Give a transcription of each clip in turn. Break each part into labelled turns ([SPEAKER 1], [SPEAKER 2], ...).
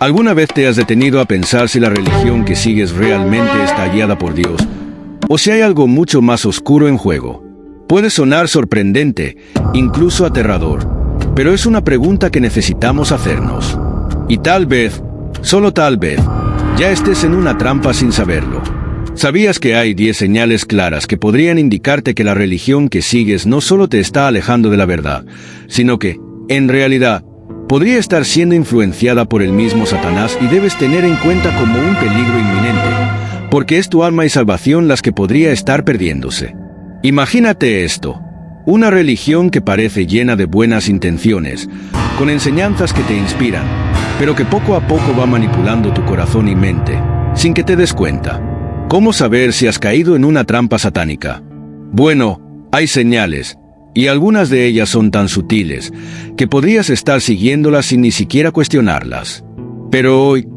[SPEAKER 1] ¿Alguna vez te has detenido a pensar si la religión que sigues realmente está guiada por Dios, o si hay algo mucho más oscuro en juego? Puede sonar sorprendente, incluso aterrador, pero es una pregunta que necesitamos hacernos. Y tal vez, solo tal vez, ya estés en una trampa sin saberlo. ¿Sabías que hay 10 señales claras que podrían indicarte que la religión que sigues no solo te está alejando de la verdad, sino que, en realidad, podría estar siendo influenciada por el mismo Satanás y debes tener en cuenta como un peligro inminente, porque es tu alma y salvación las que podría estar perdiéndose? Imagínate esto: una religión que parece llena de buenas intenciones, con enseñanzas que te inspiran, pero que poco a poco va manipulando tu corazón y mente, sin que te des cuenta. ¿Cómo saber si has caído en una trampa satánica? Bueno, hay señales, y algunas de ellas son tan sutiles, que podrías estar siguiéndolas sin ni siquiera cuestionarlas. Pero hoy,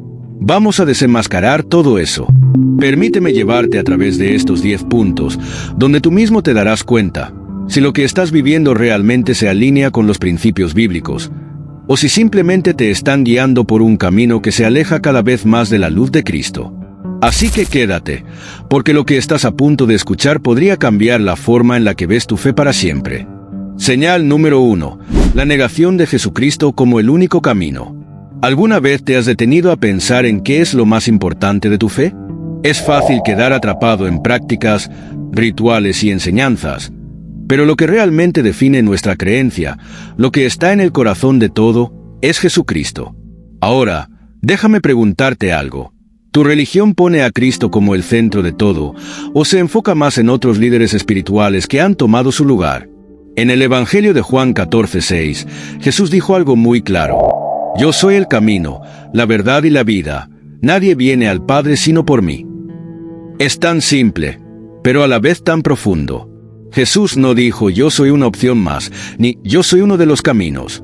[SPEAKER 1] vamos a desenmascarar todo eso. Permíteme llevarte a través de estos 10 puntos, donde tú mismo te darás cuenta si lo que estás viviendo realmente se alinea con los principios bíblicos, o si simplemente te están guiando por un camino que se aleja cada vez más de la luz de Cristo. Así que quédate, porque lo que estás a punto de escuchar podría cambiar la forma en la que ves tu fe para siempre. Señal número 1. La negación de Jesucristo como el único camino. ¿Alguna vez te has detenido a pensar en qué es lo más importante de tu fe? Es fácil quedar atrapado en prácticas, rituales y enseñanzas, pero lo que realmente define nuestra creencia, lo que está en el corazón de todo, es Jesucristo. Ahora, déjame preguntarte algo. ¿Tu religión pone a Cristo como el centro de todo, o se enfoca más en otros líderes espirituales que han tomado su lugar? En el Evangelio de Juan 14:6, Jesús dijo algo muy claro: Yo soy el camino, la verdad y la vida. Nadie viene al Padre sino por mí. Es tan simple, pero a la vez tan profundo. Jesús no dijo yo soy una opción más, ni yo soy uno de los caminos.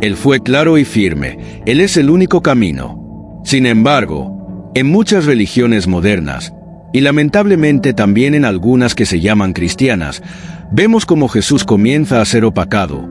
[SPEAKER 1] Él fue claro y firme: Él es el único camino. Sin embargo, en muchas religiones modernas, y lamentablemente también en algunas que se llaman cristianas, vemos cómo Jesús comienza a ser opacado,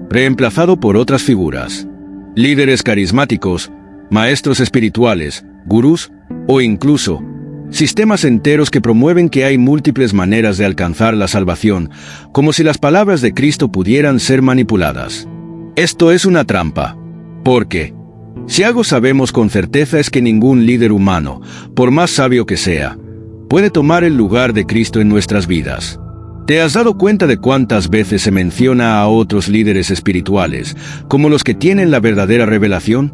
[SPEAKER 1] reemplazado por otras figuras. Líderes carismáticos, maestros espirituales, gurús, o incluso sistemas enteros que promueven que hay múltiples maneras de alcanzar la salvación, como si las palabras de Cristo pudieran ser manipuladas. Esto es una trampa, porque si algo sabemos con certeza es que ningún líder humano, por más sabio que sea, puede tomar el lugar de Cristo en nuestras vidas. ¿Te has dado cuenta de cuántas veces se menciona a otros líderes espirituales como los que tienen la verdadera revelación?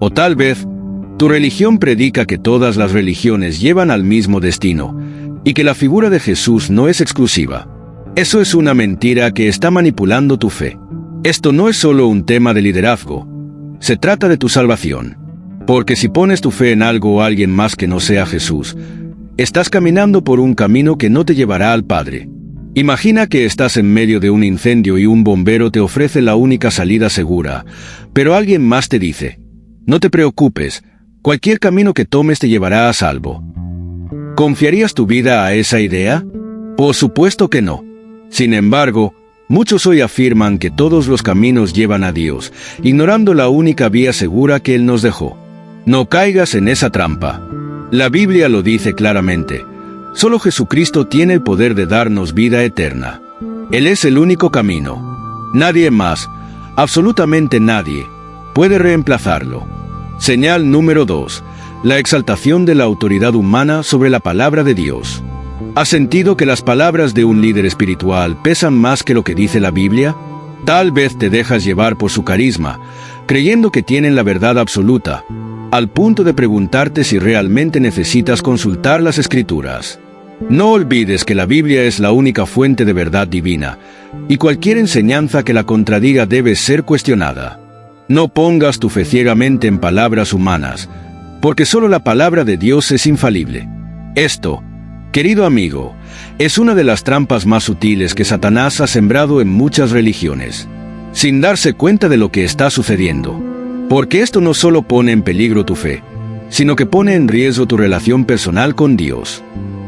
[SPEAKER 1] O tal vez, tu religión predica que todas las religiones llevan al mismo destino, y que la figura de Jesús no es exclusiva. Eso es una mentira que está manipulando tu fe. Esto no es solo un tema de liderazgo. Se trata de tu salvación. Porque si pones tu fe en algo o alguien más que no sea Jesús, estás caminando por un camino que no te llevará al Padre. Imagina que estás en medio de un incendio y un bombero te ofrece la única salida segura, pero alguien más te dice: no te preocupes, cualquier camino que tomes te llevará a salvo. ¿Confiarías tu vida a esa idea? Por supuesto que no. Sin embargo, muchos hoy afirman que todos los caminos llevan a Dios, ignorando la única vía segura que Él nos dejó. No caigas en esa trampa. La Biblia lo dice claramente: solo Jesucristo tiene el poder de darnos vida eterna. Él es el único camino. Nadie más, absolutamente nadie, puede reemplazarlo. Señal número 2. La exaltación de la autoridad humana sobre la palabra de Dios. ¿Has sentido que las palabras de un líder espiritual pesan más que lo que dice la Biblia? Tal vez te dejas llevar por su carisma, creyendo que tienen la verdad absoluta, al punto de preguntarte si realmente necesitas consultar las Escrituras. No olvides que la Biblia es la única fuente de verdad divina, y cualquier enseñanza que la contradiga debe ser cuestionada. No pongas tu fe ciegamente en palabras humanas, porque solo la palabra de Dios es infalible. Esto, querido amigo, es una de las trampas más sutiles que Satanás ha sembrado en muchas religiones, sin darse cuenta de lo que está sucediendo. Porque esto no solo pone en peligro tu fe, sino que pone en riesgo tu relación personal con Dios.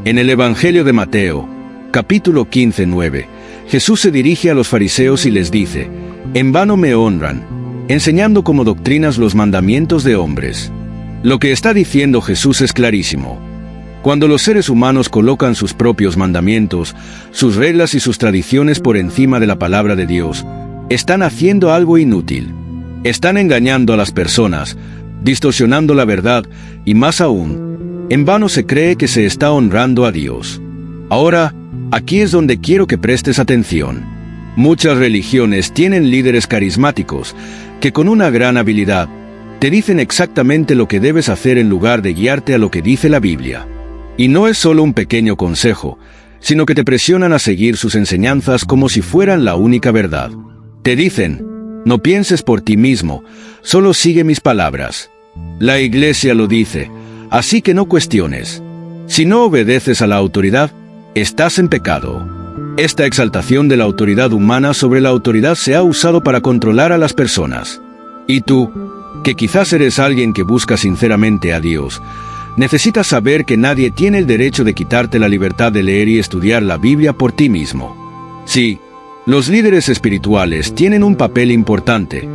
[SPEAKER 1] En el Evangelio de Mateo, capítulo 15:9, Jesús se dirige a los fariseos y les dice: en vano me honran, enseñando como doctrinas los mandamientos de hombres. Lo que está diciendo Jesús es clarísimo. Cuando los seres humanos colocan sus propios mandamientos, sus reglas y sus tradiciones por encima de la palabra de Dios, están haciendo algo inútil. Están engañando a las personas, distorsionando la verdad y más aún, en vano se cree que se está honrando a Dios. Ahora, aquí es donde quiero que prestes atención. Muchas religiones tienen líderes carismáticos que con una gran habilidad te dicen exactamente lo que debes hacer en lugar de guiarte a lo que dice la Biblia. Y no es solo un pequeño consejo, sino que te presionan a seguir sus enseñanzas como si fueran la única verdad. Te dicen, no pienses por ti mismo, solo sigue mis palabras. La Iglesia lo dice, así que no cuestiones. Si no obedeces a la autoridad, estás en pecado. Esta exaltación de la autoridad humana sobre la autoridad se ha usado para controlar a las personas. Y tú, que quizás eres alguien que busca sinceramente a Dios, necesitas saber que nadie tiene el derecho de quitarte la libertad de leer y estudiar la Biblia por ti mismo. Sí, los líderes espirituales tienen un papel importante,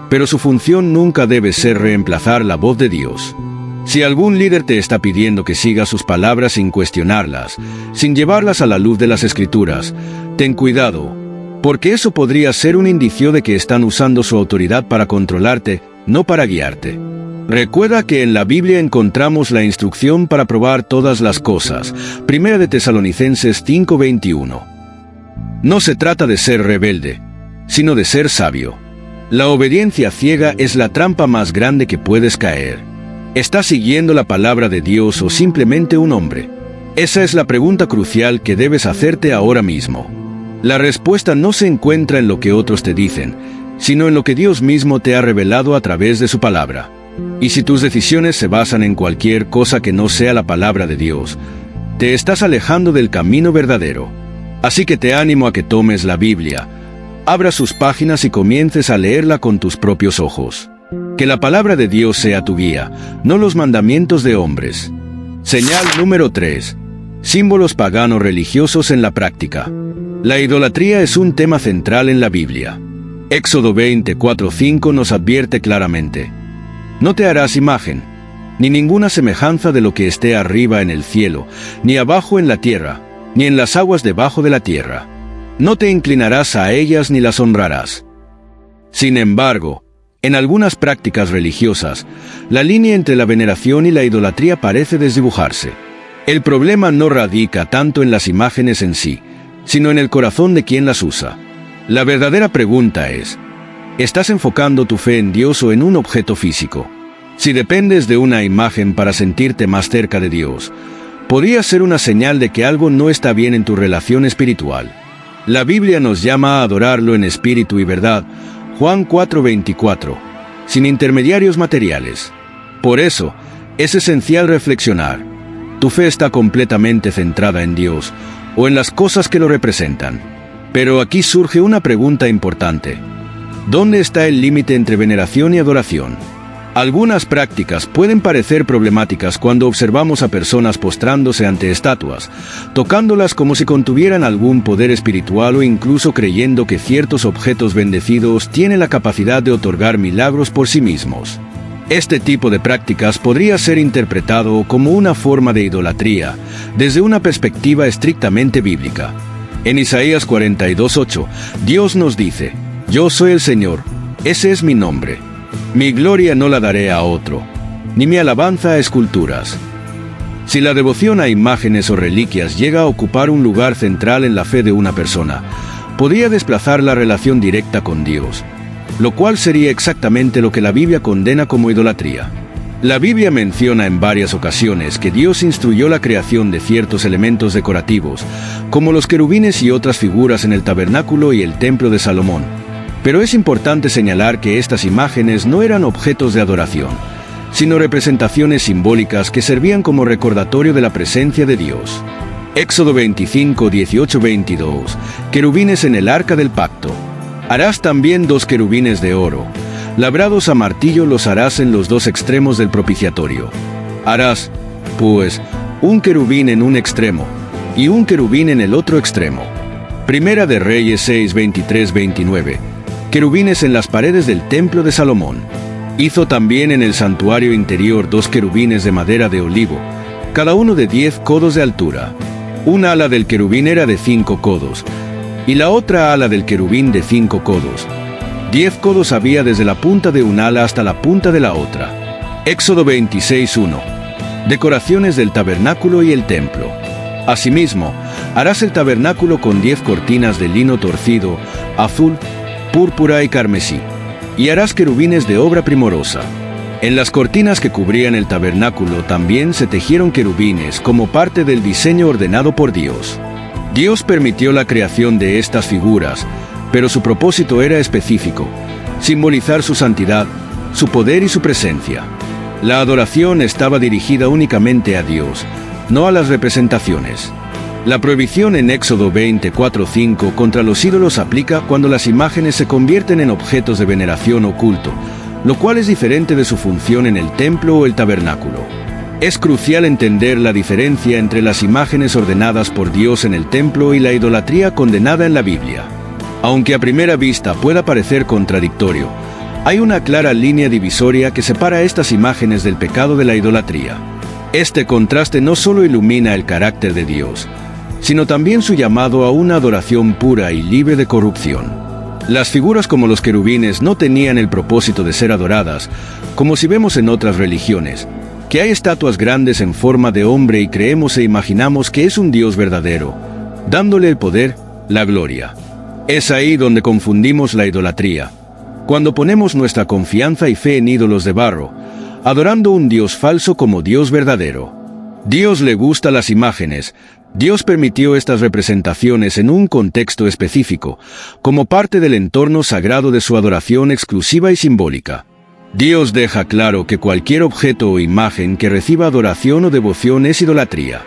[SPEAKER 1] pero su función nunca debe ser reemplazar la voz de Dios. Si algún líder te está pidiendo que sigas sus palabras sin cuestionarlas, sin llevarlas a la luz de las Escrituras, ten cuidado, porque eso podría ser un indicio de que están usando su autoridad para controlarte, no para guiarte. Recuerda que en la Biblia encontramos la instrucción para probar todas las cosas. 1 de Tesalonicenses 5:21. No se trata de ser rebelde, sino de ser sabio. La obediencia ciega es la trampa más grande que puedes caer. ¿Estás siguiendo la palabra de Dios o simplemente un hombre? Esa es la pregunta crucial que debes hacerte ahora mismo. La respuesta no se encuentra en lo que otros te dicen, sino en lo que Dios mismo te ha revelado a través de su palabra. Y si tus decisiones se basan en cualquier cosa que no sea la palabra de Dios, te estás alejando del camino verdadero. Así que te animo a que tomes la Biblia, abras sus páginas y comiences a leerla con tus propios ojos. Que la palabra de Dios sea tu guía, no los mandamientos de hombres. Señal número 3. Símbolos paganos religiosos en la práctica. La idolatría es un tema central en la Biblia. Éxodo 24:5 nos advierte claramente: no te harás imagen, ni ninguna semejanza de lo que esté arriba en el cielo, ni abajo en la tierra, ni en las aguas debajo de la tierra. No te inclinarás a ellas ni las honrarás. Sin embargo, en algunas prácticas religiosas, la línea entre la veneración y la idolatría parece desdibujarse. El problema no radica tanto en las imágenes en sí, sino en el corazón de quien las usa. La verdadera pregunta es: ¿estás enfocando tu fe en Dios o en un objeto físico? Si dependes de una imagen para sentirte más cerca de Dios, podría ser una señal de que algo no está bien en tu relación espiritual. La Biblia nos llama a adorarlo en espíritu y verdad, Juan 4:24, sin intermediarios materiales. Por eso, es esencial reflexionar: ¿tu fe está completamente centrada en Dios o en las cosas que lo representan? Pero aquí surge una pregunta importante: ¿dónde está el límite entre veneración y adoración? Algunas prácticas pueden parecer problemáticas cuando observamos a personas postrándose ante estatuas, tocándolas como si contuvieran algún poder espiritual o incluso creyendo que ciertos objetos bendecidos tienen la capacidad de otorgar milagros por sí mismos. Este tipo de prácticas podría ser interpretado como una forma de idolatría desde una perspectiva estrictamente bíblica. En Isaías 42:8, Dios nos dice: yo soy el Señor, ese es mi nombre. Mi gloria no la daré a otro, ni mi alabanza a esculturas. Si la devoción a imágenes o reliquias llega a ocupar un lugar central en la fe de una persona, podría desplazar la relación directa con Dios, lo cual sería exactamente lo que la Biblia condena como idolatría. La Biblia menciona en varias ocasiones que Dios instruyó la creación de ciertos elementos decorativos, como los querubines y otras figuras en el tabernáculo y el templo de Salomón. Pero es importante señalar que estas imágenes no eran objetos de adoración, sino representaciones simbólicas que servían como recordatorio de la presencia de Dios. Éxodo 25:18-22, querubines en el arca del pacto. Harás también 2 querubines de oro. Labrados a martillo los harás en los 2 extremos del propiciatorio. Harás, pues, un querubín en un extremo, y un querubín en el otro extremo. Primera de Reyes 6:23-29. querubines en las paredes del templo de Salomón. Hizo también en el santuario interior 2 querubines de madera de olivo, cada uno de 10 codos de altura. Una ala del querubín era de 5 codos, y la otra ala del querubín de 5 codos. 10 codos había desde la punta de un ala hasta la punta de la otra. Éxodo 26:1. Decoraciones del tabernáculo y el templo. Asimismo, harás el tabernáculo con 10 cortinas de lino torcido, azul, púrpura y carmesí, y harás querubines de obra primorosa. En las cortinas que cubrían el tabernáculo también se tejieron querubines como parte del diseño ordenado por Dios. Dios permitió la creación de estas figuras, pero su propósito era específico: simbolizar su santidad, su poder y su presencia. La adoración estaba dirigida únicamente a Dios, no a las representaciones. La prohibición en Éxodo 24:5 contra los ídolos aplica cuando las imágenes se convierten en objetos de veneración o culto, lo cual es diferente de su función en el templo o el tabernáculo. Es crucial entender la diferencia entre las imágenes ordenadas por Dios en el templo y la idolatría condenada en la Biblia. Aunque a primera vista pueda parecer contradictorio, hay una clara línea divisoria que separa estas imágenes del pecado de la idolatría. Este contraste no solo ilumina el carácter de Dios, sino también su llamado a una adoración pura y libre de corrupción. Las figuras como los querubines no tenían el propósito de ser adoradas, como si vemos en otras religiones, que hay estatuas grandes en forma de hombre y creemos e imaginamos que es un Dios verdadero, dándole el poder, la gloria. Es ahí donde confundimos la idolatría, cuando ponemos nuestra confianza y fe en ídolos de barro, adorando un Dios falso como Dios verdadero. Dios le gusta las imágenes. Dios permitió estas representaciones en un contexto específico, como parte del entorno sagrado de su adoración exclusiva y simbólica. Dios deja claro que cualquier objeto o imagen que reciba adoración o devoción es idolatría.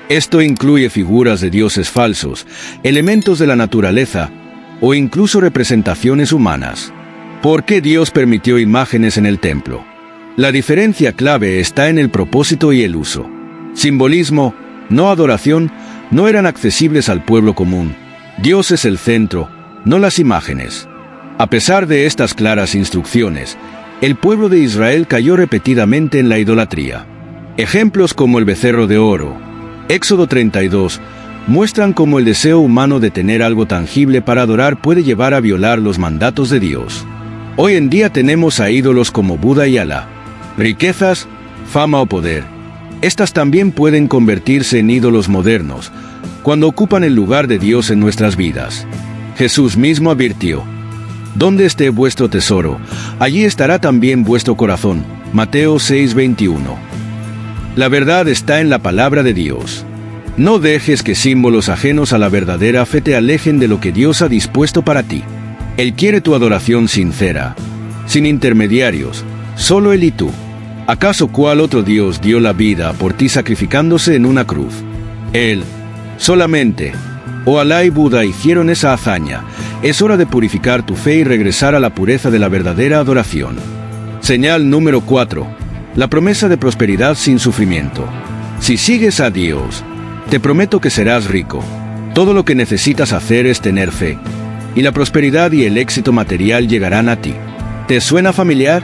[SPEAKER 1] Esto incluye figuras de dioses falsos, elementos de la naturaleza, o incluso representaciones humanas. ¿Por qué Dios permitió imágenes en el templo? La diferencia clave está en el propósito y el uso. Simbolismo, no adoración, no eran accesibles al pueblo común. Dios es el centro, no las imágenes. A pesar de estas claras instrucciones, el pueblo de Israel cayó repetidamente en la idolatría. Ejemplos como el becerro de oro, Éxodo 32, muestran cómo el deseo humano de tener algo tangible para adorar puede llevar a violar los mandatos de Dios. Hoy en día tenemos a ídolos como Buda y Alá, riquezas, fama o poder. Estas también pueden convertirse en ídolos modernos, cuando ocupan el lugar de Dios en nuestras vidas. Jesús mismo advirtió: «Donde esté vuestro tesoro, allí estará también vuestro corazón». Mateo 6:21. La verdad está en la palabra de Dios. No dejes que símbolos ajenos a la verdadera fe te alejen de lo que Dios ha dispuesto para ti. Él quiere tu adoración sincera, sin intermediarios, solo Él y tú. ¿Acaso cuál otro Dios dio la vida por ti sacrificándose en una cruz? Él, solamente. O Alá y Buda hicieron esa hazaña. Es hora de purificar tu fe y regresar a la pureza de la verdadera adoración. Señal número 4. La promesa de prosperidad sin sufrimiento. Si sigues a Dios, te prometo que serás rico. Todo lo que necesitas hacer es tener fe, y la prosperidad y el éxito material llegarán a ti. ¿Te suena familiar?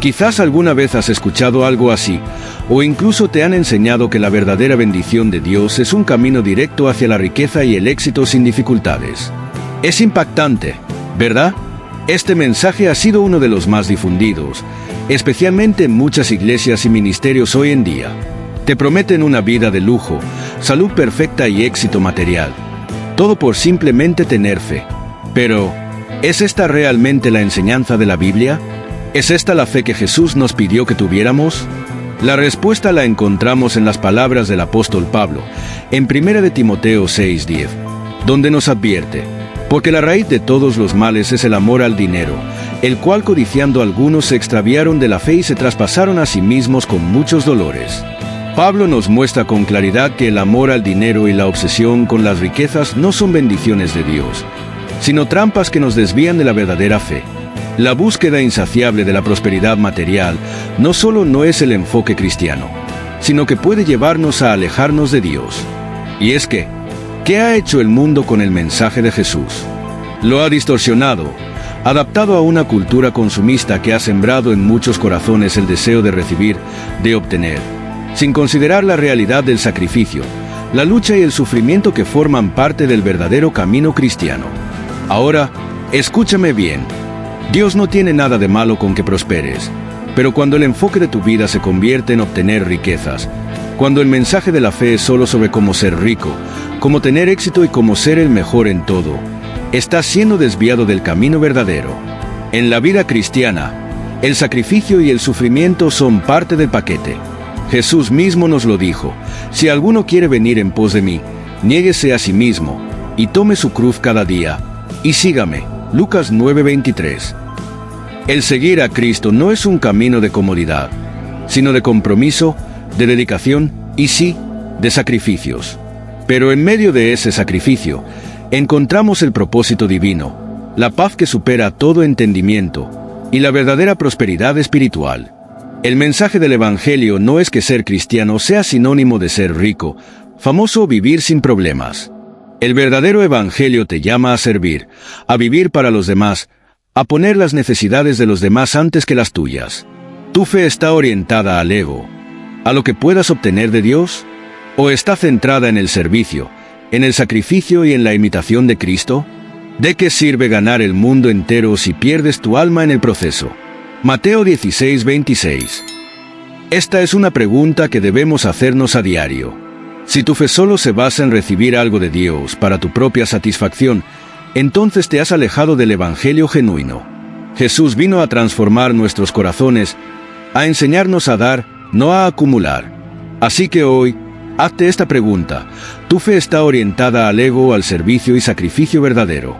[SPEAKER 1] Quizás alguna vez has escuchado algo así, o incluso te han enseñado que la verdadera bendición de Dios es un camino directo hacia la riqueza y el éxito sin dificultades. Es impactante, ¿verdad? Este mensaje ha sido uno de los más difundidos, especialmente en muchas iglesias y ministerios hoy en día. Te prometen una vida de lujo, salud perfecta y éxito material. Todo por simplemente tener fe. Pero, ¿es esta realmente la enseñanza de la Biblia? ¿Es esta la fe que Jesús nos pidió que tuviéramos? La respuesta la encontramos en las palabras del apóstol Pablo, en 1 de Timoteo 6:10, donde nos advierte: «Porque la raíz de todos los males es el amor al dinero, el cual codiciando algunos se extraviaron de la fe y se traspasaron a sí mismos con muchos dolores». Pablo nos muestra con claridad que el amor al dinero y la obsesión con las riquezas no son bendiciones de Dios, sino trampas que nos desvían de la verdadera fe. La búsqueda insaciable de la prosperidad material no solo no es el enfoque cristiano, sino que puede llevarnos a alejarnos de Dios. Y es que, ¿qué ha hecho el mundo con el mensaje de Jesús? Lo ha distorsionado, adaptado a una cultura consumista que ha sembrado en muchos corazones el deseo de recibir, de obtener, sin considerar la realidad del sacrificio, la lucha y el sufrimiento que forman parte del verdadero camino cristiano. Ahora, escúchame bien. Dios no tiene nada de malo con que prosperes, pero cuando el enfoque de tu vida se convierte en obtener riquezas, cuando el mensaje de la fe es solo sobre cómo ser rico, cómo tener éxito y cómo ser el mejor en todo, estás siendo desviado del camino verdadero. En la vida cristiana, el sacrificio y el sufrimiento son parte del paquete. Jesús mismo nos lo dijo: si alguno quiere venir en pos de mí, niéguese a sí mismo, y tome su cruz cada día, y sígame. Lucas 9:23. El seguir a Cristo no es un camino de comodidad, sino de compromiso, de dedicación y sí, de sacrificios. Pero en medio de ese sacrificio, encontramos el propósito divino, la paz que supera todo entendimiento y la verdadera prosperidad espiritual. El mensaje del Evangelio no es que ser cristiano sea sinónimo de ser rico, famoso o vivir sin problemas. El verdadero Evangelio te llama a servir, a vivir para los demás, a poner las necesidades de los demás antes que las tuyas. ¿Tu fe está orientada al ego, a lo que puedas obtener de Dios? ¿O está centrada en el servicio, en el sacrificio y en la imitación de Cristo? ¿De qué sirve ganar el mundo entero si pierdes tu alma en el proceso? Mateo 16:26. Esta es una pregunta que debemos hacernos a diario. Si tu fe solo se basa en recibir algo de Dios para tu propia satisfacción, entonces te has alejado del Evangelio genuino. Jesús vino a transformar nuestros corazones, a enseñarnos a dar, no a acumular. Así que hoy, hazte esta pregunta: ¿tu fe está orientada al ego, al servicio y sacrificio verdadero?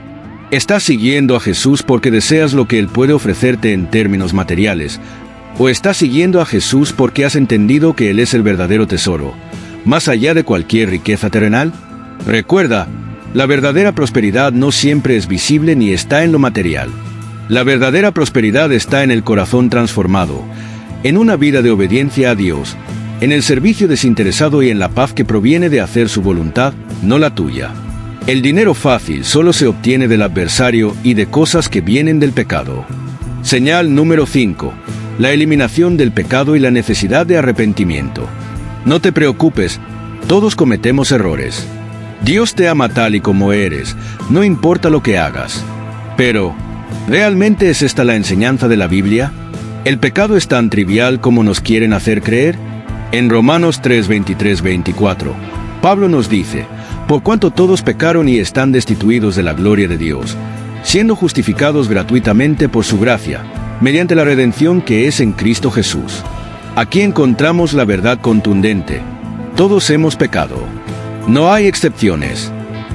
[SPEAKER 1] ¿Estás siguiendo a Jesús porque deseas lo que Él puede ofrecerte en términos materiales? ¿O estás siguiendo a Jesús porque has entendido que Él es el verdadero tesoro, más allá de cualquier riqueza terrenal? Recuerda, la verdadera prosperidad no siempre es visible ni está en lo material. La verdadera prosperidad está en el corazón transformado, en una vida de obediencia a Dios, en el servicio desinteresado y en la paz que proviene de hacer su voluntad, no la tuya. El dinero fácil solo se obtiene del adversario y de cosas que vienen del pecado. Señal número 5. La eliminación del pecado y la necesidad de arrepentimiento. No te preocupes, todos cometemos errores. Dios te ama tal y como eres, no importa lo que hagas. Pero, ¿realmente es esta la enseñanza de la Biblia? ¿El pecado es tan trivial como nos quieren hacer creer? En Romanos 3:23-24, Pablo nos dice: por cuanto todos pecaron y están destituidos de la gloria de Dios, siendo justificados gratuitamente por su gracia, mediante la redención que es en Cristo Jesús. Aquí encontramos la verdad contundente: todos hemos pecado. No hay excepciones.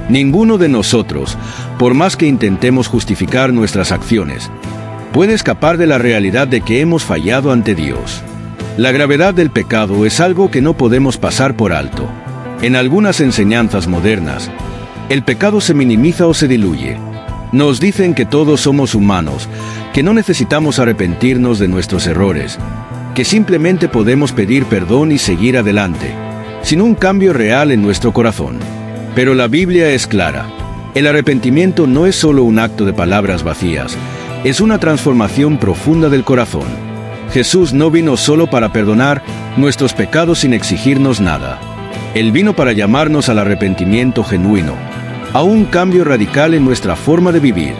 [SPEAKER 1] Ninguno de nosotros, por más que intentemos justificar nuestras acciones, puede escapar de la realidad de que hemos fallado ante Dios. La gravedad del pecado es algo que no podemos pasar por alto. En algunas enseñanzas modernas, el pecado se minimiza o se diluye. Nos dicen que todos somos humanos, que no necesitamos arrepentirnos de nuestros errores, que simplemente podemos pedir perdón y seguir adelante, sin un cambio real en nuestro corazón. Pero la Biblia es clara: el arrepentimiento no es solo un acto de palabras vacías, es una transformación profunda del corazón. Jesús no vino solo para perdonar nuestros pecados sin exigirnos nada. Él vino para llamarnos al arrepentimiento genuino, a un cambio radical en nuestra forma de vivir.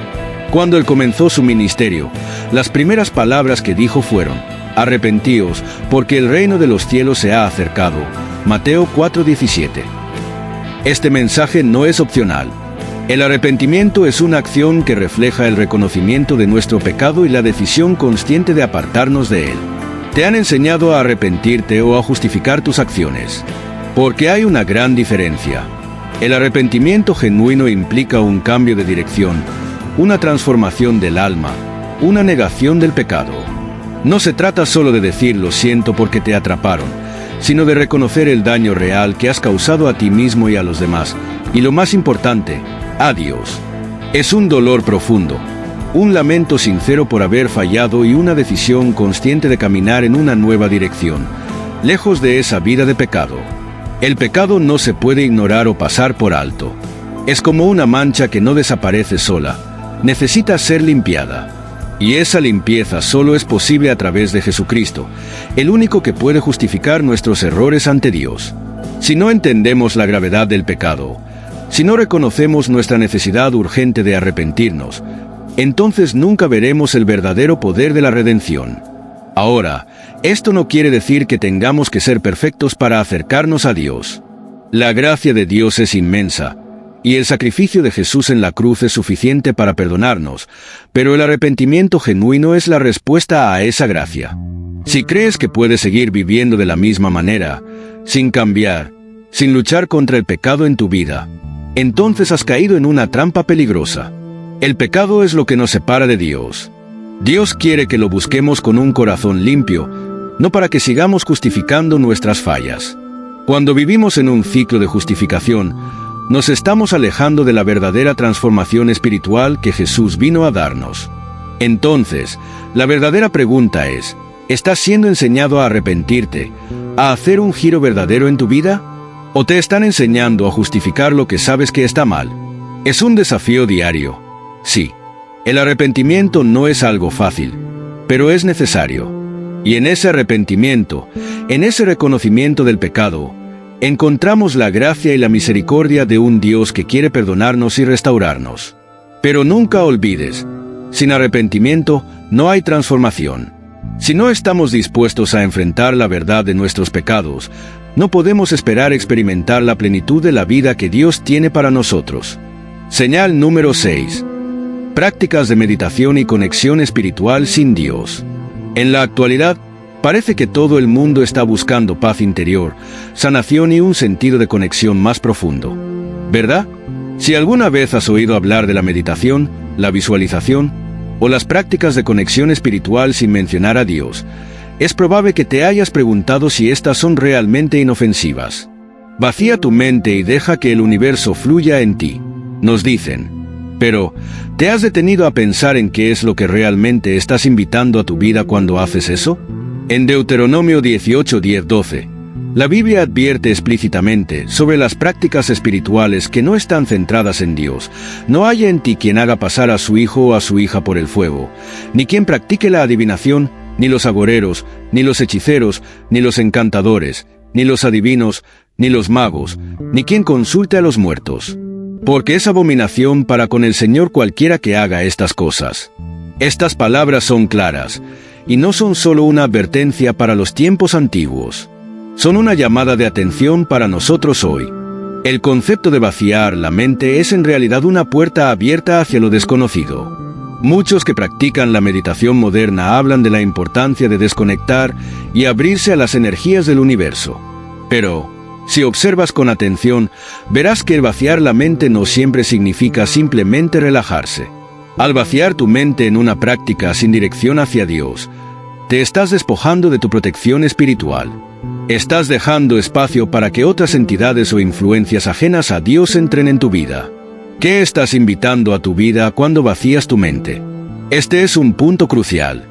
[SPEAKER 1] Cuando Él comenzó su ministerio, las primeras palabras que dijo fueron: arrepentíos, porque el reino de los cielos se ha acercado. Mateo 4:17. Este mensaje no es opcional. El arrepentimiento es una acción que refleja el reconocimiento de nuestro pecado y la decisión consciente de apartarnos de él. ¿Te han enseñado a arrepentirte o a justificar tus acciones? Porque hay una gran diferencia. El arrepentimiento genuino implica un cambio de dirección, una transformación del alma, una negación del pecado. No se trata solo de decir lo siento porque te atraparon, sino de reconocer el daño real que has causado a ti mismo y a los demás, y lo más importante, a Dios. Es un dolor profundo, un lamento sincero por haber fallado y una decisión consciente de caminar en una nueva dirección, lejos de esa vida de pecado. El pecado no se puede ignorar o pasar por alto. Es como una mancha que no desaparece sola, necesita ser limpiada. Y esa limpieza solo es posible a través de Jesucristo, el único que puede justificar nuestros errores ante Dios. Si no entendemos la gravedad del pecado, si no reconocemos nuestra necesidad urgente de arrepentirnos, entonces nunca veremos el verdadero poder de la redención. Ahora, esto no quiere decir que tengamos que ser perfectos para acercarnos a Dios. La gracia de Dios es inmensa, y el sacrificio de Jesús en la cruz es suficiente para perdonarnos, pero el arrepentimiento genuino es la respuesta a esa gracia. Si crees que puedes seguir viviendo de la misma manera, sin cambiar, sin luchar contra el pecado en tu vida, entonces has caído en una trampa peligrosa. El pecado es lo que nos separa de Dios. Dios quiere que lo busquemos con un corazón limpio, no para que sigamos justificando nuestras fallas. Cuando vivimos en un ciclo de justificación, nos estamos alejando de la verdadera transformación espiritual que Jesús vino a darnos. Entonces, la verdadera pregunta es, ¿estás siendo enseñado a arrepentirte, a hacer un giro verdadero en tu vida? ¿O te están enseñando a justificar lo que sabes que está mal? Es un desafío diario. Sí, el arrepentimiento no es algo fácil, pero es necesario. Y en ese arrepentimiento, en ese reconocimiento del pecado, encontramos la gracia y la misericordia de un Dios que quiere perdonarnos y restaurarnos. Pero nunca olvides, sin arrepentimiento no hay transformación. Si no estamos dispuestos a enfrentar la verdad de nuestros pecados, no podemos esperar experimentar la plenitud de la vida que Dios tiene para nosotros. Señal número 6. Prácticas de meditación y conexión espiritual sin Dios. En la actualidad, parece que todo el mundo está buscando paz interior, sanación y un sentido de conexión más profundo. ¿Verdad? Si alguna vez has oído hablar de la meditación, la visualización o las prácticas de conexión espiritual sin mencionar a Dios, es probable que te hayas preguntado si estas son realmente inofensivas. Vacía tu mente y deja que el universo fluya en ti, nos dicen. Pero, ¿te has detenido a pensar en qué es lo que realmente estás invitando a tu vida cuando haces eso? En Deuteronomio 18:10-12, la Biblia advierte explícitamente sobre las prácticas espirituales que no están centradas en Dios. No haya en ti quien haga pasar a su hijo o a su hija por el fuego, ni quien practique la adivinación, ni los agoreros, ni los hechiceros, ni los encantadores, ni los adivinos, ni los magos, ni quien consulte a los muertos. Porque es abominación para con el Señor cualquiera que haga estas cosas. Estas palabras son claras, y no son solo una advertencia para los tiempos antiguos. Son una llamada de atención para nosotros hoy. El concepto de vaciar la mente es en realidad una puerta abierta hacia lo desconocido. Muchos que practican la meditación moderna hablan de la importancia de desconectar y abrirse a las energías del universo. Pero, si observas con atención, verás que el vaciar la mente no siempre significa simplemente relajarse. Al vaciar tu mente en una práctica sin dirección hacia Dios, te estás despojando de tu protección espiritual. Estás dejando espacio para que otras entidades o influencias ajenas a Dios entren en tu vida. ¿Qué estás invitando a tu vida cuando vacías tu mente? Este es un punto crucial.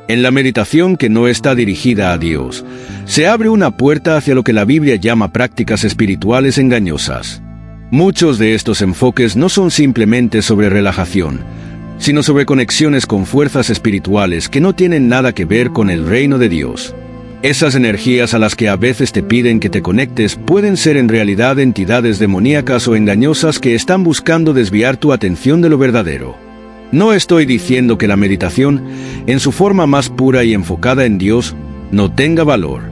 [SPEAKER 1] En la meditación que no está dirigida a Dios, se abre una puerta hacia lo que la Biblia llama prácticas espirituales engañosas. Muchos de estos enfoques no son simplemente sobre relajación, sino sobre conexiones con fuerzas espirituales que no tienen nada que ver con el reino de Dios. Esas energías a las que a veces te piden que te conectes pueden ser en realidad entidades demoníacas o engañosas que están buscando desviar tu atención de lo verdadero. No estoy diciendo que la meditación, en su forma más pura y enfocada en Dios, no tenga valor.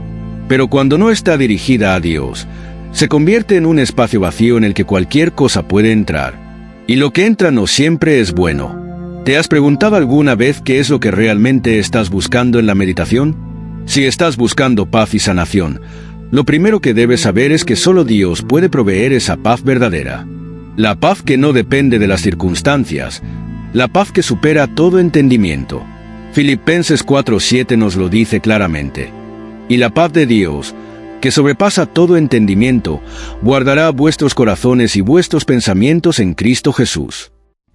[SPEAKER 1] Pero cuando no está dirigida a Dios, se convierte en un espacio vacío en el que cualquier cosa puede entrar. Y lo que entra no siempre es bueno. ¿Te has preguntado alguna vez qué es lo que realmente estás buscando en la meditación? Si estás buscando paz y sanación, lo primero que debes saber es que solo Dios puede proveer esa paz verdadera. La paz que no depende de las circunstancias, la paz que supera todo entendimiento. Filipenses 4:7 nos lo dice claramente. Y la paz de Dios, que sobrepasa todo entendimiento, guardará vuestros corazones y vuestros pensamientos en Cristo Jesús.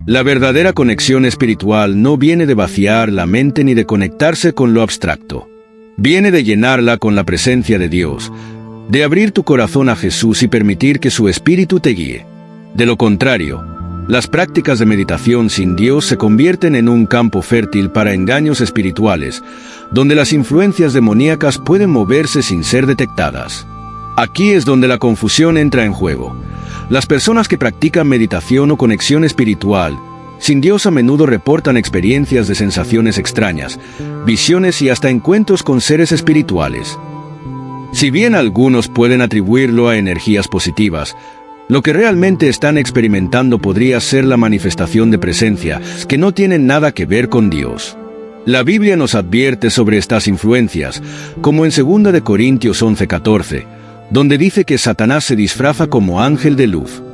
[SPEAKER 1] La verdadera conexión espiritual no viene de vaciar la mente ni de conectarse con lo abstracto. Viene de llenarla con la presencia de Dios, de abrir tu corazón a Jesús y permitir que su Espíritu te guíe. De lo contrario, Las prácticas de meditación sin Dios se convierten en un campo fértil para engaños espirituales, donde las influencias demoníacas pueden moverse sin ser detectadas. Aquí es donde la confusión entra en juego. Las personas que practican meditación o conexión espiritual sin Dios a menudo reportan experiencias de sensaciones extrañas, visiones y hasta encuentros con seres espirituales. Si bien algunos pueden atribuirlo a energías positivas, lo que realmente están experimentando podría ser la manifestación de presencia, que no tienen nada que ver con Dios. La Biblia nos advierte sobre estas influencias, como en 2 de Corintios 11:14, donde dice que Satanás se disfraza como ángel de luz.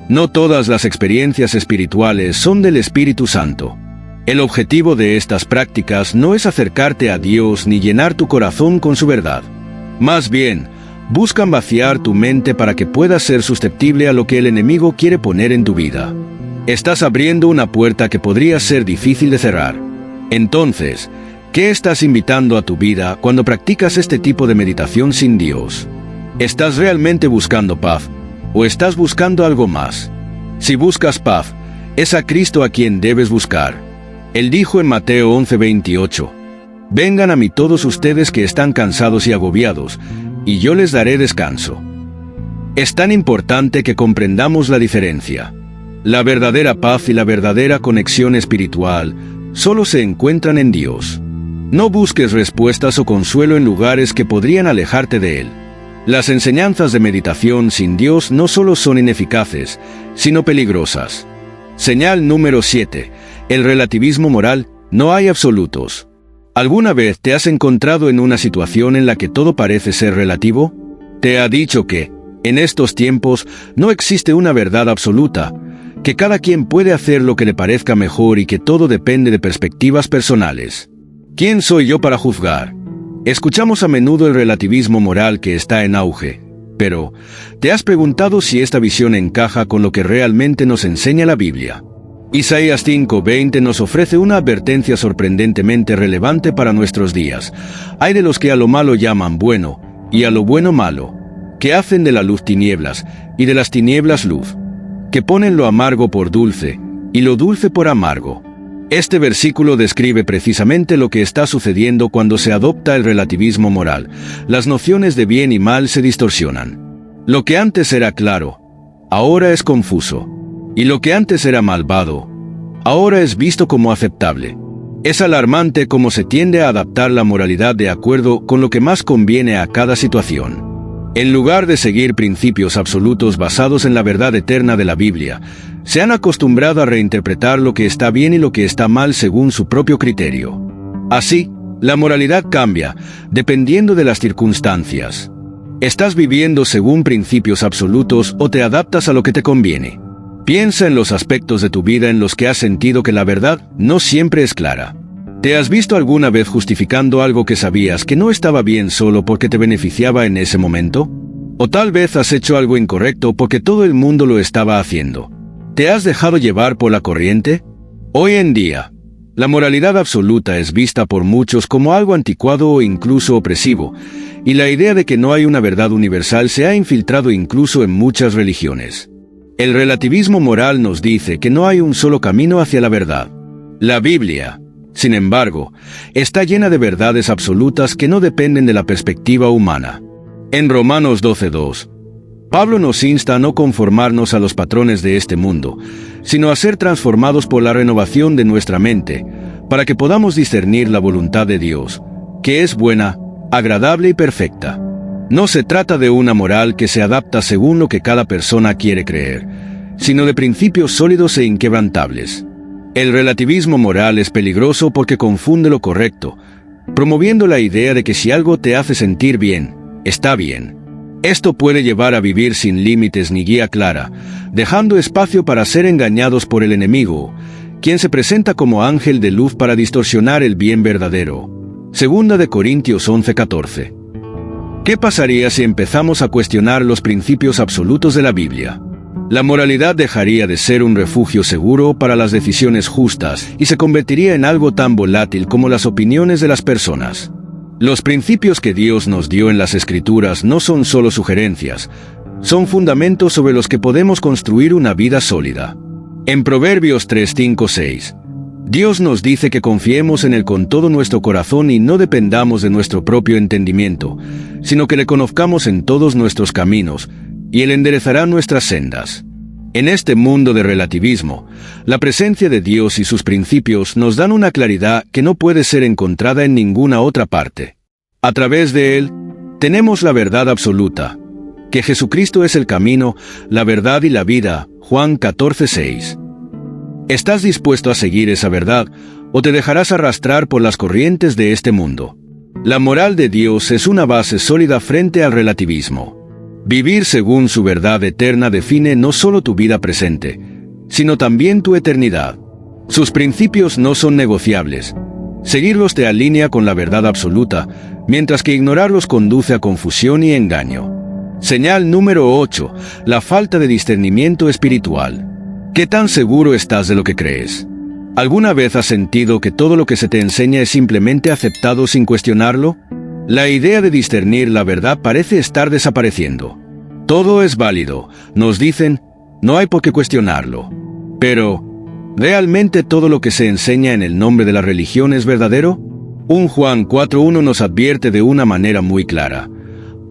[SPEAKER 1] No todas las experiencias espirituales son del Espíritu Santo. El objetivo de estas prácticas no es acercarte a Dios ni llenar tu corazón con su verdad. Más bien, buscan vaciar tu mente para que puedas ser susceptible a lo que el enemigo quiere poner en tu vida. Estás abriendo una puerta que podría ser difícil de cerrar. Entonces, ¿qué estás invitando a tu vida cuando practicas este tipo de meditación sin Dios? ¿Estás realmente buscando paz? ¿O estás buscando algo más? Si buscas paz, es a Cristo a quien debes buscar. Él dijo en Mateo 11:28, «Vengan a mí todos ustedes que están cansados y agobiados, y yo les daré descanso». Es tan importante que comprendamos la diferencia. La verdadera paz y la verdadera conexión espiritual solo se encuentran en Dios. No busques respuestas o consuelo en lugares que podrían alejarte de Él. Las enseñanzas de meditación sin Dios no solo son ineficaces, sino peligrosas. Señal número 7. El relativismo moral. No hay absolutos. ¿Alguna vez te has encontrado en una situación en la que todo parece ser relativo? Te ha dicho que, en estos tiempos, no existe una verdad absoluta, que cada quien puede hacer lo que le parezca mejor y que todo depende de perspectivas personales. ¿Quién soy yo para juzgar? Escuchamos a menudo el relativismo moral que está en auge, pero ¿te has preguntado si esta visión encaja con lo que realmente nos enseña la Biblia? Isaías 5:20 nos ofrece una advertencia sorprendentemente relevante para nuestros días. Hay de los que a lo malo llaman bueno, y a lo bueno malo, que hacen de la luz tinieblas, y de las tinieblas luz, que ponen lo amargo por dulce, y lo dulce por amargo. Este versículo describe precisamente lo que está sucediendo cuando se adopta el relativismo moral. Las nociones de bien y mal se distorsionan. Lo que antes era claro, ahora es confuso. Y lo que antes era malvado, ahora es visto como aceptable. Es alarmante cómo se tiende a adaptar la moralidad de acuerdo con lo que más conviene a cada situación. En lugar de seguir principios absolutos basados en la verdad eterna de la Biblia, se han acostumbrado a reinterpretar lo que está bien y lo que está mal según su propio criterio. Así, la moralidad cambia, dependiendo de las circunstancias. ¿Estás viviendo según principios absolutos o te adaptas a lo que te conviene? Piensa en los aspectos de tu vida en los que has sentido que la verdad no siempre es clara. ¿Te has visto alguna vez justificando algo que sabías que no estaba bien solo porque te beneficiaba en ese momento? ¿O tal vez has hecho algo incorrecto porque todo el mundo lo estaba haciendo? ¿Te has dejado llevar por la corriente? Hoy en día, la moralidad absoluta es vista por muchos como algo anticuado o incluso opresivo, y la idea de que no hay una verdad universal se ha infiltrado incluso en muchas religiones. El relativismo moral nos dice que no hay un solo camino hacia la verdad. La Biblia, sin embargo, está llena de verdades absolutas que no dependen de la perspectiva humana. En Romanos 12:2, Pablo nos insta a no conformarnos a los patrones de este mundo, sino a ser transformados por la renovación de nuestra mente, para que podamos discernir la voluntad de Dios, que es buena, agradable y perfecta. No se trata de una moral que se adapta según lo que cada persona quiere creer, sino de principios sólidos e inquebrantables. El relativismo moral es peligroso porque confunde lo correcto, promoviendo la idea de que si algo te hace sentir bien, está bien. Esto puede llevar a vivir sin límites ni guía clara, dejando espacio para ser engañados por el enemigo, quien se presenta como ángel de luz para distorsionar el bien verdadero. 2 de Corintios 11:14. ¿Qué pasaría si empezamos a cuestionar los principios absolutos de la Biblia? La moralidad dejaría de ser un refugio seguro para las decisiones justas y se convertiría en algo tan volátil como las opiniones de las personas. Los principios que Dios nos dio en las Escrituras no son solo sugerencias, son fundamentos sobre los que podemos construir una vida sólida. En Proverbios 3, 5, 6, Dios nos dice que confiemos en Él con todo nuestro corazón y no dependamos de nuestro propio entendimiento, sino que le conozcamos en todos nuestros caminos, y Él enderezará nuestras sendas. En este mundo de relativismo, la presencia de Dios y sus principios nos dan una claridad que no puede ser encontrada en ninguna otra parte. A través de Él, tenemos la verdad absoluta, que Jesucristo es el camino, la verdad y la vida, Juan 14, 6. ¿Estás dispuesto a seguir esa verdad o te dejarás arrastrar por las corrientes de este mundo? La moral de Dios es una base sólida frente al relativismo. Vivir según su verdad eterna define no solo tu vida presente, sino también tu eternidad. Sus principios no son negociables. Seguirlos te alinea con la verdad absoluta, mientras que ignorarlos conduce a confusión y engaño. Señal número 8. La falta de discernimiento espiritual. ¿Qué tan seguro estás de lo que crees? ¿Alguna vez has sentido que todo lo que se te enseña es simplemente aceptado sin cuestionarlo? La idea de discernir la verdad parece estar desapareciendo. Todo es válido, nos dicen, no hay por qué cuestionarlo. Pero, ¿realmente todo lo que se enseña en el nombre de la religión es verdadero? Un Juan 4:1 nos advierte de una manera muy clara.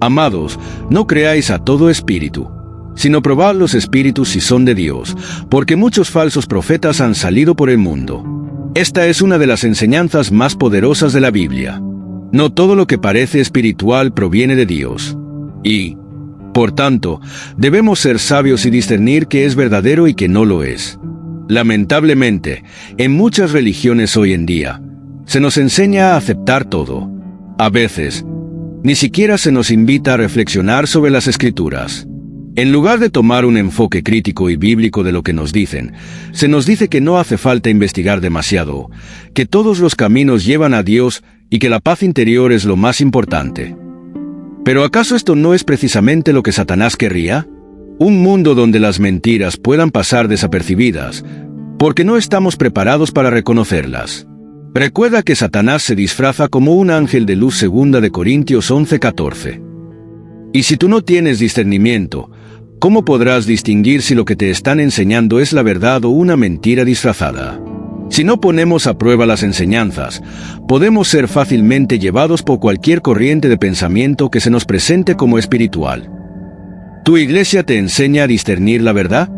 [SPEAKER 1] Amados, no creáis a todo espíritu, sino probad los espíritus si son de Dios, porque muchos falsos profetas han salido por el mundo. Esta es una de las enseñanzas más poderosas de la Biblia. No todo lo que parece espiritual proviene de Dios. Y, por tanto, debemos ser sabios y discernir qué es verdadero y qué no lo es. Lamentablemente, en muchas religiones hoy en día, se nos enseña a aceptar todo. A veces, ni siquiera se nos invita a reflexionar sobre las Escrituras. En lugar de tomar un enfoque crítico y bíblico de lo que nos dicen, se nos dice que no hace falta investigar demasiado, que todos los caminos llevan a Dios y que la paz interior es lo más importante. ¿Pero acaso esto no es precisamente lo que Satanás querría? Un mundo donde las mentiras puedan pasar desapercibidas, porque no estamos preparados para reconocerlas. Recuerda que Satanás se disfraza como un ángel de luz. 2 Corintios 11:14. Y si tú no tienes discernimiento, ¿cómo podrás distinguir si lo que te están enseñando es la verdad o una mentira disfrazada? Si no ponemos a prueba las enseñanzas, podemos ser fácilmente llevados por cualquier corriente de pensamiento que se nos presente como espiritual. ¿Tu iglesia te enseña a discernir la verdad?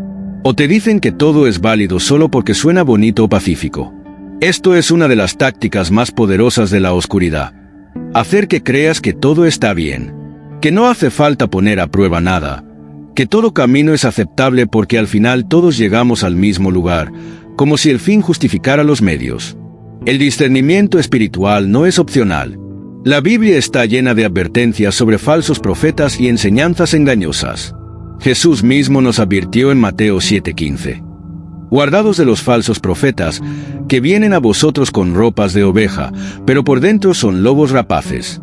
[SPEAKER 1] ¿O te dicen que todo es válido solo porque suena bonito o pacífico? Esto es una de las tácticas más poderosas de la oscuridad. Hacer que creas que todo está bien, que no hace falta poner a prueba nada, que todo camino es aceptable porque al final todos llegamos al mismo lugar, como si el fin justificara los medios. El discernimiento espiritual no es opcional. La Biblia está llena de advertencias sobre falsos profetas y enseñanzas engañosas. Jesús mismo nos advirtió en Mateo 7:15. Guardaos de los falsos profetas, que vienen a vosotros con ropas de oveja, pero por dentro son lobos rapaces.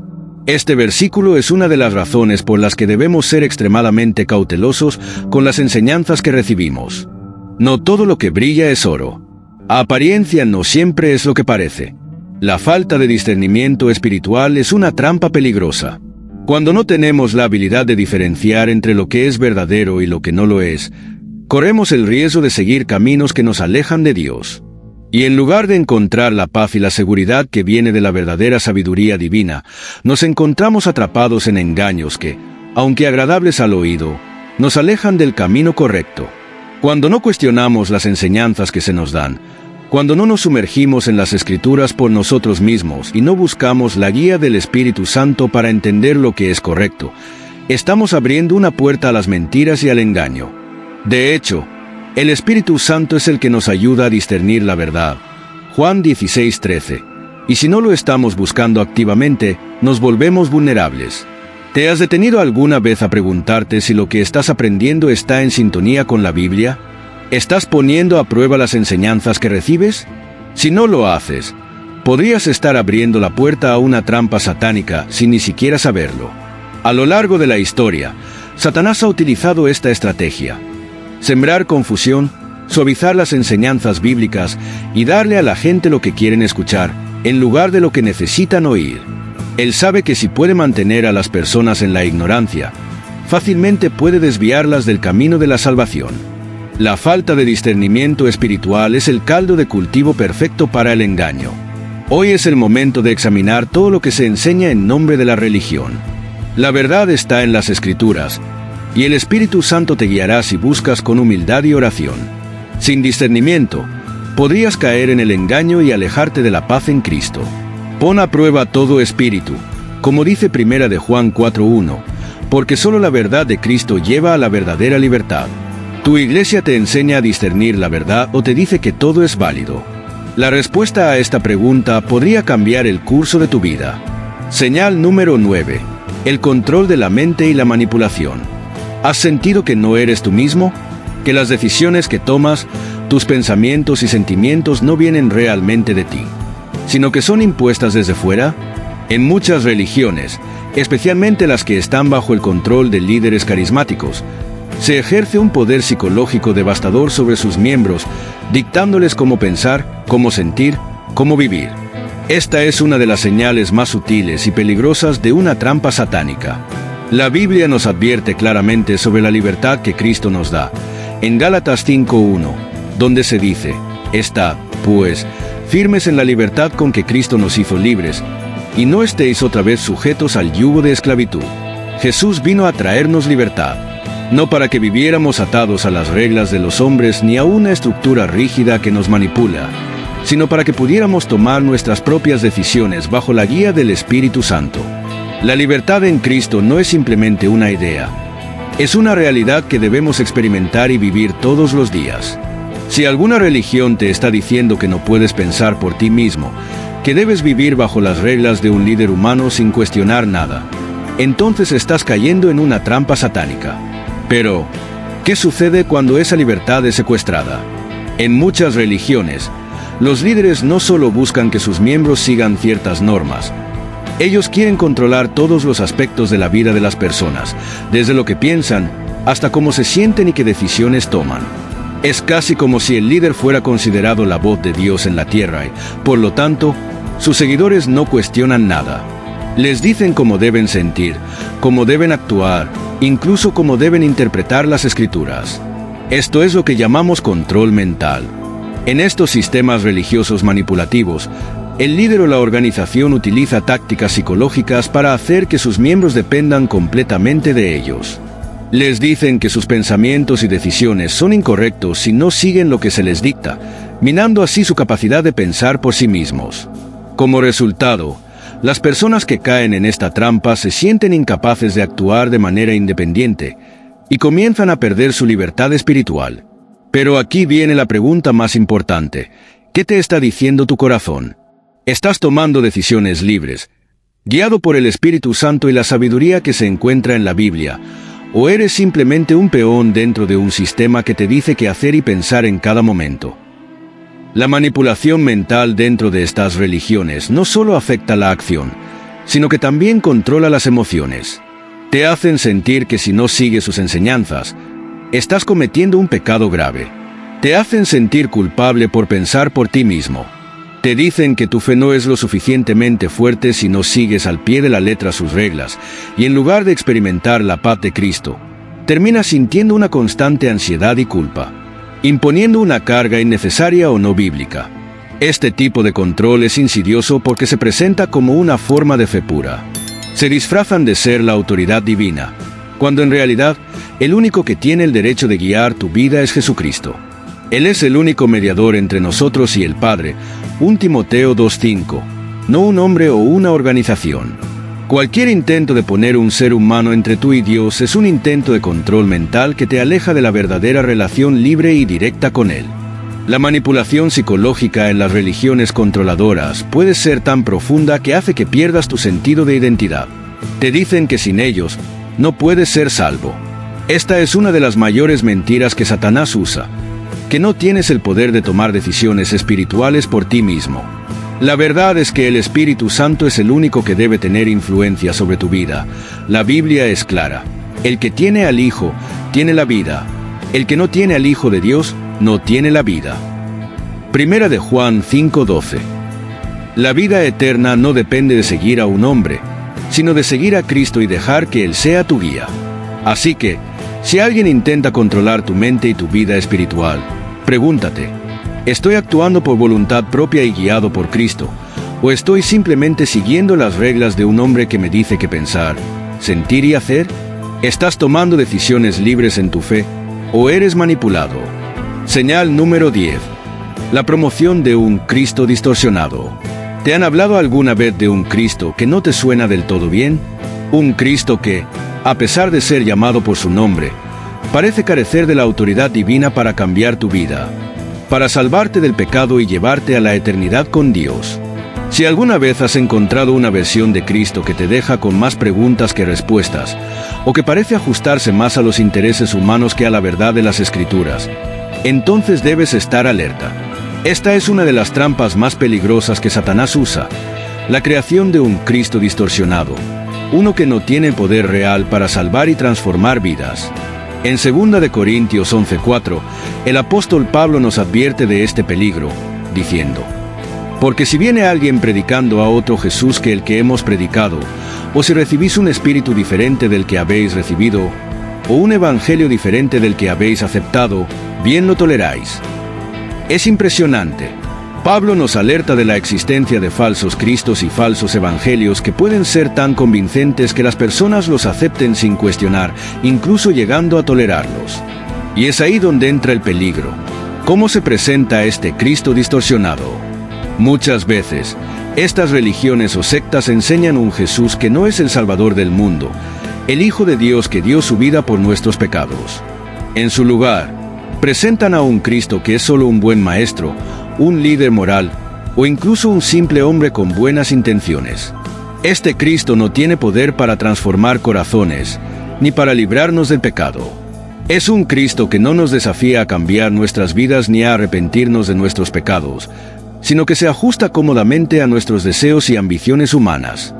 [SPEAKER 1] Este versículo es una de las razones por las que debemos ser extremadamente cautelosos con las enseñanzas que recibimos. No todo lo que brilla es oro. A apariencia no siempre es lo que parece. La falta de discernimiento espiritual es una trampa peligrosa. Cuando no tenemos la habilidad de diferenciar entre lo que es verdadero y lo que no lo es, corremos el riesgo de seguir caminos que nos alejan de Dios. Y en lugar de encontrar la paz y la seguridad que viene de la verdadera sabiduría divina, nos encontramos atrapados en engaños que, aunque agradables al oído, nos alejan del camino correcto. Cuando no cuestionamos las enseñanzas que se nos dan, cuando no nos sumergimos en las Escrituras por nosotros mismos y no buscamos la guía del Espíritu Santo para entender lo que es correcto, estamos abriendo una puerta a las mentiras y al engaño. De hecho, el Espíritu Santo es el que nos ayuda a discernir la verdad. Juan 16:13. Y si no lo estamos buscando activamente, nos volvemos vulnerables. ¿Te has detenido alguna vez a preguntarte si lo que estás aprendiendo está en sintonía con la Biblia? ¿Estás poniendo a prueba las enseñanzas que recibes? Si no lo haces, podrías estar abriendo la puerta a una trampa satánica sin ni siquiera saberlo. A lo largo de la historia, Satanás ha utilizado esta estrategia: sembrar confusión, suavizar las enseñanzas bíblicas y darle a la gente lo que quieren escuchar, en lugar de lo que necesitan oír. Él sabe que si puede mantener a las personas en la ignorancia, fácilmente puede desviarlas del camino de la salvación. La falta de discernimiento espiritual es el caldo de cultivo perfecto para el engaño. Hoy es el momento de examinar todo lo que se enseña en nombre de la religión. La verdad está en las Escrituras, y el Espíritu Santo te guiará si buscas con humildad y oración. Sin discernimiento, podrías caer en el engaño y alejarte de la paz en Cristo. Pon a prueba todo espíritu, como dice 1 de Juan 4:1, porque solo la verdad de Cristo lleva a la verdadera libertad. ¿Tu iglesia te enseña a discernir la verdad o te dice que todo es válido? La respuesta a esta pregunta podría cambiar el curso de tu vida. Señal número 9. El control de la mente y la manipulación. ¿Has sentido que no eres tú mismo? ¿Que las decisiones que tomas, tus pensamientos y sentimientos no vienen realmente de ti, sino que son impuestas desde fuera? En muchas religiones, especialmente las que están bajo el control de líderes carismáticos, se ejerce un poder psicológico devastador sobre sus miembros, dictándoles cómo pensar, cómo sentir, cómo vivir. Esta es una de las señales más sutiles y peligrosas de una trampa satánica. La Biblia nos advierte claramente sobre la libertad que Cristo nos da, en Gálatas 5:1, donde se dice: «Estad, pues, firmes en la libertad con que Cristo nos hizo libres, y no estéis otra vez sujetos al yugo de esclavitud». Jesús vino a traernos libertad, no para que viviéramos atados a las reglas de los hombres ni a una estructura rígida que nos manipula, sino para que pudiéramos tomar nuestras propias decisiones bajo la guía del Espíritu Santo. La libertad en Cristo no es simplemente una idea, es una realidad que debemos experimentar y vivir todos los días. Si alguna religión te está diciendo que no puedes pensar por ti mismo, que debes vivir bajo las reglas de un líder humano sin cuestionar nada, entonces estás cayendo en una trampa satánica. Pero, ¿qué sucede cuando esa libertad es secuestrada? En muchas religiones, los líderes no solo buscan que sus miembros sigan ciertas normas, ellos quieren controlar todos los aspectos de la vida de las personas, desde lo que piensan hasta cómo se sienten y qué decisiones toman. Es casi como si el líder fuera considerado la voz de Dios en la tierra y, por lo tanto, sus seguidores no cuestionan nada. Les dicen cómo deben sentir, cómo deben actuar, incluso cómo deben interpretar las Escrituras. Esto es lo que llamamos control mental. En estos sistemas religiosos manipulativos, el líder o la organización utiliza tácticas psicológicas para hacer que sus miembros dependan completamente de ellos. Les dicen que sus pensamientos y decisiones son incorrectos si no siguen lo que se les dicta, minando así su capacidad de pensar por sí mismos. Como resultado, las personas que caen en esta trampa se sienten incapaces de actuar de manera independiente y comienzan a perder su libertad espiritual. Pero aquí viene la pregunta más importante. ¿Qué te está diciendo tu corazón? ¿Estás tomando decisiones libres, guiado por el Espíritu Santo y la sabiduría que se encuentra en la Biblia, o eres simplemente un peón dentro de un sistema que te dice qué hacer y pensar en cada momento? La manipulación mental dentro de estas religiones no solo afecta la acción, sino que también controla las emociones. Te hacen sentir que si no sigues sus enseñanzas, estás cometiendo un pecado grave. Te hacen sentir culpable por pensar por ti mismo. Te dicen que tu fe no es lo suficientemente fuerte si no sigues al pie de la letra sus reglas, y en lugar de experimentar la paz de Cristo, terminas sintiendo una constante ansiedad y culpa, imponiendo una carga innecesaria o no bíblica. Este tipo de control es insidioso porque se presenta como una forma de fe pura. Se disfrazan de ser la autoridad divina, cuando en realidad el único que tiene el derecho de guiar tu vida es Jesucristo. Él es el único mediador entre nosotros y el Padre, 1 Timoteo 2:5, no un hombre o una organización. Cualquier intento de poner un ser humano entre tú y Dios es un intento de control mental que te aleja de la verdadera relación libre y directa con Él. La manipulación psicológica en las religiones controladoras puede ser tan profunda que hace que pierdas tu sentido de identidad. Te dicen que sin ellos no puedes ser salvo. Esta es una de las mayores mentiras que Satanás usa, que no tienes el poder de tomar decisiones espirituales por ti mismo. La verdad es que el Espíritu Santo es el único que debe tener influencia sobre tu vida. La Biblia es clara. El que tiene al Hijo, tiene la vida. El que no tiene al Hijo de Dios, no tiene la vida. 1 de Juan 5:12. La vida eterna no depende de seguir a un hombre, sino de seguir a Cristo y dejar que Él sea tu guía. Así que, Si alguien intenta controlar tu mente y tu vida espiritual, pregúntate, ¿estoy actuando por voluntad propia y guiado por Cristo? ¿O estoy simplemente siguiendo las reglas de un hombre que me dice qué pensar, sentir y hacer? ¿Estás tomando decisiones libres en tu fe? ¿O eres manipulado? Señal número 10. La promoción de un Cristo distorsionado. ¿Te han hablado alguna vez de un Cristo que no te suena del todo bien? Un Cristo que, a pesar de ser llamado por su nombre, parece carecer de la autoridad divina para cambiar tu vida, para salvarte del pecado y llevarte a la eternidad con Dios. Si alguna vez has encontrado una versión de Cristo que te deja con más preguntas que respuestas, o que parece ajustarse más a los intereses humanos que a la verdad de las Escrituras, entonces debes estar alerta. Esta es una de las trampas más peligrosas que Satanás usa, la creación de un Cristo distorsionado, uno que no tiene poder real para salvar y transformar vidas. En 2 Corintios 11:4, el apóstol Pablo nos advierte de este peligro, diciendo: porque si viene alguien predicando a otro Jesús que el que hemos predicado, o si recibís un espíritu diferente del que habéis recibido, o un evangelio diferente del que habéis aceptado, bien lo toleráis. Es impresionante. Pablo nos alerta de la existencia de falsos cristos y falsos evangelios que pueden ser tan convincentes que las personas los acepten sin cuestionar, incluso llegando a tolerarlos. Y es ahí donde entra el peligro. ¿Cómo se presenta este Cristo distorsionado? Muchas veces, estas religiones o sectas enseñan un Jesús que no es el Salvador del mundo, el Hijo de Dios que dio su vida por nuestros pecados. En su lugar, presentan a un Cristo que es solo un buen maestro, un líder moral, o incluso un simple hombre con buenas intenciones. Este Cristo no tiene poder para transformar corazones, ni para librarnos del pecado. Es un Cristo que no nos desafía a cambiar nuestras vidas ni a arrepentirnos de nuestros pecados, sino que se ajusta cómodamente a nuestros deseos y ambiciones humanas.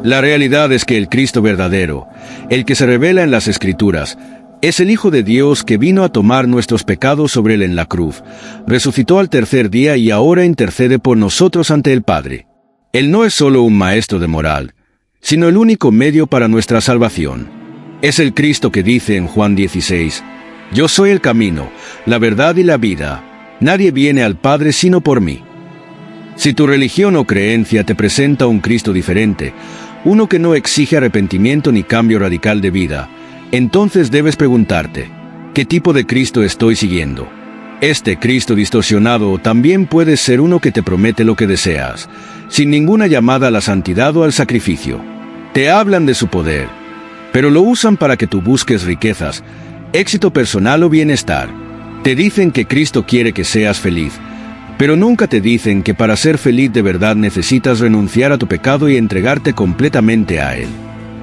[SPEAKER 1] La realidad es que el Cristo verdadero, el que se revela en las Escrituras, es el Hijo de Dios que vino a tomar nuestros pecados sobre él en la cruz, resucitó al tercer día y ahora intercede por nosotros ante el Padre. Él no es solo un maestro de moral, sino el único medio para nuestra salvación. Es el Cristo que dice en Juan 16, «Yo soy el camino, la verdad y la vida. Nadie viene al Padre sino por mí». Si tu religión o creencia te presenta un Cristo diferente, uno que no exige arrepentimiento ni cambio radical de vida, entonces debes preguntarte, ¿qué tipo de Cristo estoy siguiendo? Este Cristo distorsionado también puede ser uno que te promete lo que deseas, sin ninguna llamada a la santidad o al sacrificio. Te hablan de su poder, pero lo usan para que tú busques riquezas, éxito personal o bienestar. Te dicen que Cristo quiere que seas feliz, pero nunca te dicen que para ser feliz de verdad necesitas renunciar a tu pecado y entregarte completamente a Él.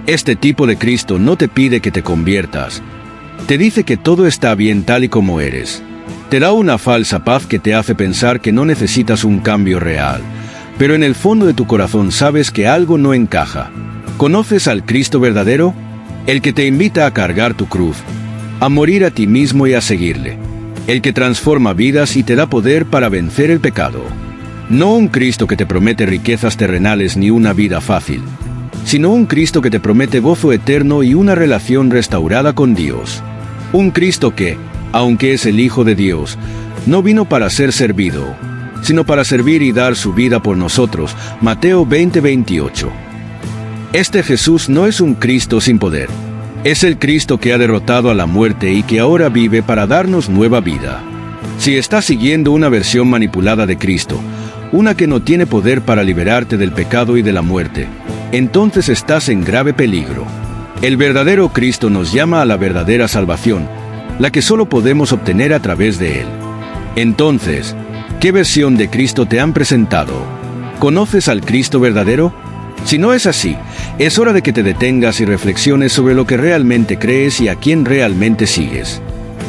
[SPEAKER 1] Este tipo de Cristo no te pide que te conviertas. Te dice que todo está bien tal y como eres. Te da una falsa paz que te hace pensar que no necesitas un cambio real, pero en el fondo de tu corazón sabes que algo no encaja. ¿Conoces al Cristo verdadero? El que te invita a cargar tu cruz, a morir a ti mismo y a seguirle. El que transforma vidas y te da poder para vencer el pecado. No un Cristo que te promete riquezas terrenales ni una vida fácil, sino un Cristo que te promete gozo eterno y una relación restaurada con Dios. Un Cristo que, aunque es el Hijo de Dios, no vino para ser servido, sino para servir y dar su vida por nosotros. Mateo 20:28. Este Jesús no es un Cristo sin poder. Es el Cristo que ha derrotado a la muerte y que ahora vive para darnos nueva vida. Si estás siguiendo una versión manipulada de Cristo, una que no tiene poder para liberarte del pecado y de la muerte, entonces estás en grave peligro. El verdadero Cristo nos llama a la verdadera salvación, la que solo podemos obtener a través de Él. Entonces, ¿qué versión de Cristo te han presentado? ¿Conoces al Cristo verdadero? Si no es así, es hora de que te detengas y reflexiones sobre lo que realmente crees y a quién realmente sigues.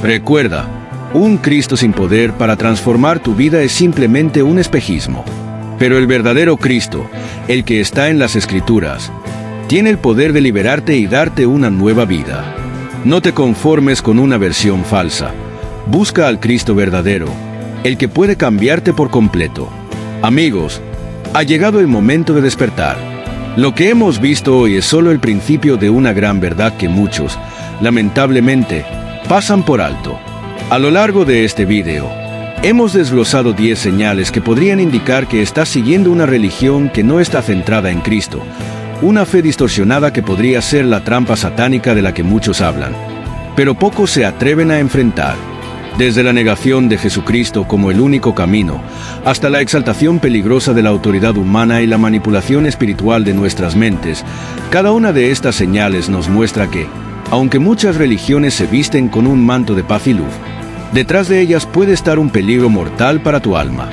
[SPEAKER 1] Recuerda, un Cristo sin poder para transformar tu vida es simplemente un espejismo. Pero el verdadero Cristo, el que está en las Escrituras, tiene el poder de liberarte y darte una nueva vida. No te conformes con una versión falsa. Busca al Cristo verdadero, el que puede cambiarte por completo. Amigos, ha llegado el momento de despertar. Lo que hemos visto hoy es solo el principio de una gran verdad que muchos, lamentablemente, pasan por alto. A lo largo de este video, hemos desglosado 10 señales que podrían indicar que estás siguiendo una religión que no está centrada en Cristo, una fe distorsionada que podría ser la trampa satánica de la que muchos hablan, pero pocos se atreven a enfrentar. Desde la negación de Jesucristo como el único camino, hasta la exaltación peligrosa de la autoridad humana y la manipulación espiritual de nuestras mentes, cada una de estas señales nos muestra que, aunque muchas religiones se visten con un manto de paz y luz, detrás de ellas puede estar un peligro mortal para tu alma.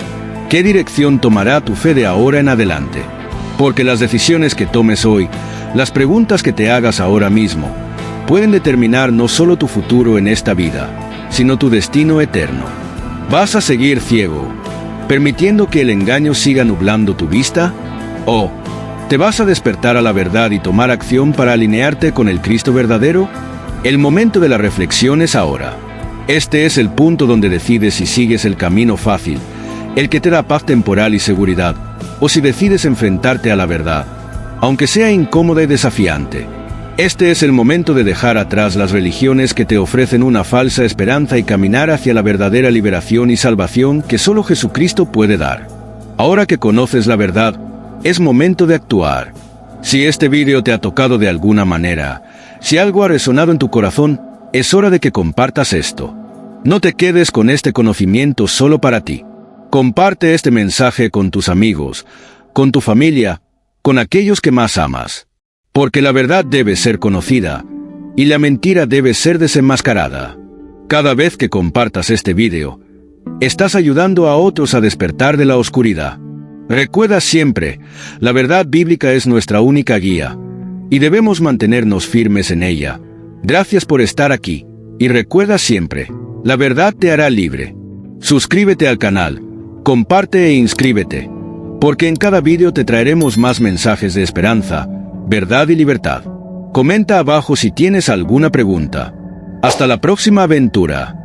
[SPEAKER 1] ¿Qué dirección tomará tu fe de ahora en adelante? Porque las decisiones que tomes hoy, las preguntas que te hagas ahora mismo, pueden determinar no solo tu futuro en esta vida, sino tu destino eterno. ¿Vas a seguir ciego, permitiendo que el engaño siga nublando tu vista? ¿O te vas a despertar a la verdad y tomar acción para alinearte con el Cristo verdadero? El momento de la reflexión es ahora. Este es el punto donde decides si sigues el camino fácil, el que te da paz temporal y seguridad, o si decides enfrentarte a la verdad, aunque sea incómoda y desafiante. Este es el momento de dejar atrás las religiones que te ofrecen una falsa esperanza y caminar hacia la verdadera liberación y salvación que solo Jesucristo puede dar. Ahora que conoces la verdad, es momento de actuar. Si este vídeo te ha tocado de alguna manera, si algo ha resonado en tu corazón, es hora de que compartas esto. No te quedes con este conocimiento solo para ti. Comparte este mensaje con tus amigos, con tu familia, con aquellos que más amas. Porque la verdad debe ser conocida, y la mentira debe ser desenmascarada. Cada vez que compartas este vídeo, estás ayudando a otros a despertar de la oscuridad. Recuerda siempre, la verdad bíblica es nuestra única guía, y debemos mantenernos firmes en ella. Gracias por estar aquí, y recuerda siempre, la verdad te hará libre. Suscríbete al canal, comparte e inscríbete, porque en cada vídeo te traeremos más mensajes de esperanza, verdad y libertad. Comenta abajo si tienes alguna pregunta. Hasta la próxima aventura.